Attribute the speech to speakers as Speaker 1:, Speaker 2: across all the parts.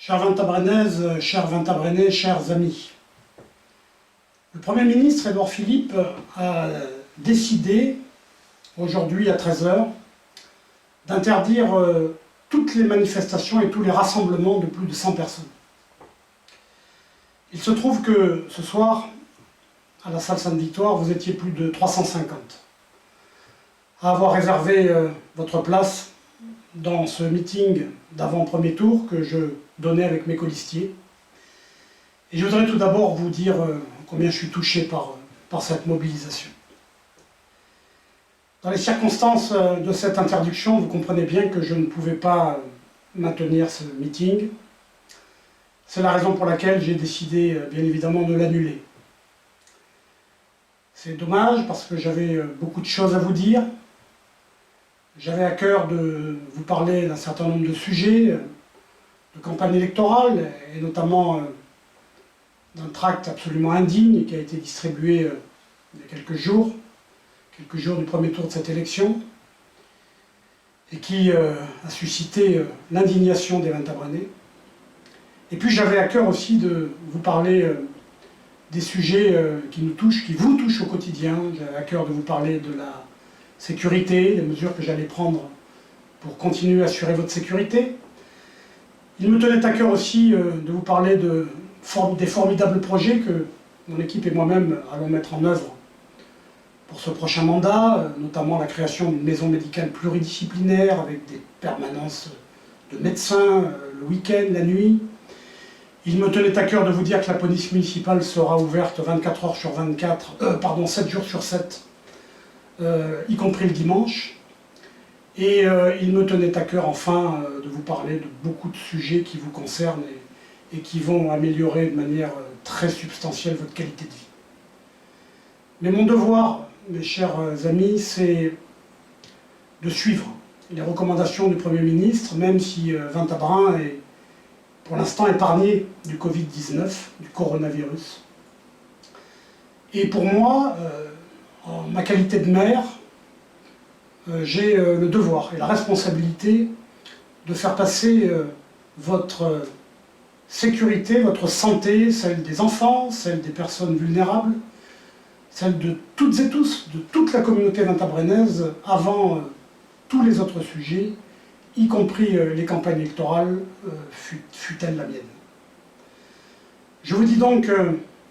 Speaker 1: Chers Vintabrenaises, chers Vintabrenais, chers amis, le Premier ministre Édouard Philippe a décidé, aujourd'hui à 13 h, d'interdire toutes les manifestations et tous les rassemblements de plus de 100 personnes. Il se trouve que ce soir, à la salle Sainte-Victoire, vous étiez plus de 350 à avoir réservé votre place dans ce meeting d'avant-premier tour que je donnais avec mes colistiers. Et je voudrais tout d'abord vous dire combien je suis touché par cette mobilisation. Dans les circonstances de cette interdiction, vous comprenez bien que je ne pouvais pas maintenir ce meeting. C'est la raison pour laquelle j'ai décidé, bien évidemment, de l'annuler. C'est dommage parce que j'avais beaucoup de choses à vous dire. J'avais à cœur de vous parler d'un certain nombre de sujets, de campagne électorale, et notamment d'un tract absolument indigne qui a été distribué il y a quelques jours du premier tour de cette élection, et qui a suscité l'indignation des Vintabrenais. Et puis j'avais à cœur aussi de vous parler des sujets qui nous touchent, qui vous touchent au quotidien. J'avais à cœur de vous parler de la sécurité, des mesures que j'allais prendre pour continuer à assurer votre sécurité. Il me tenait à cœur aussi de vous parler des formidables projets que mon équipe et moi-même allons mettre en œuvre pour ce prochain mandat, notamment la création d'une maison médicale pluridisciplinaire avec des permanences de médecins le week-end, la nuit. Il me tenait à cœur de vous dire que la police municipale sera ouverte 24 heures sur 24, 7 jours sur 7, y compris le dimanche. Et il me tenait à cœur enfin de vous parler de beaucoup de sujets qui vous concernent et qui vont améliorer de manière très substantielle votre qualité de vie. Mais mon devoir, mes chers amis, c'est de suivre les recommandations du Premier ministre, même si Vintabren est pour l'instant épargné du Covid-19, du coronavirus. Et pour moi, en ma qualité de maire, j'ai le devoir et la responsabilité de faire passer votre sécurité, votre santé, celle des enfants, celle des personnes vulnérables, celle de toutes et tous, de toute la communauté vintabrenaise, avant tous les autres sujets, y compris les campagnes électorales, fût-elle la mienne. Je vous dis donc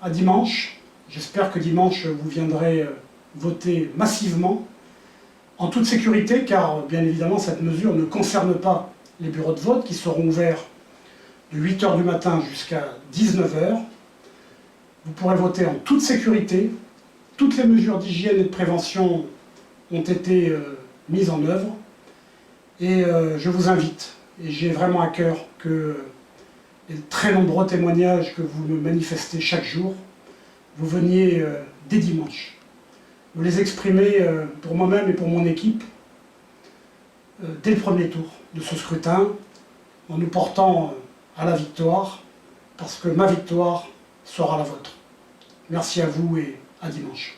Speaker 1: à dimanche. J'espère que dimanche vous viendrez voter massivement, en toute sécurité, car bien évidemment cette mesure ne concerne pas les bureaux de vote qui seront ouverts de 8 h du matin jusqu'à 19 h. Vous pourrez voter en toute sécurité. Toutes les mesures d'hygiène et de prévention ont été mises en œuvre. Et je vous invite, et j'ai vraiment à cœur que les très nombreux témoignages que vous me manifestez chaque jour, vous veniez dès dimanche. Vous les exprimez pour moi-même et pour mon équipe dès le premier tour de ce scrutin, en nous portant à la victoire, parce que ma victoire sera la vôtre. Merci à vous et à dimanche.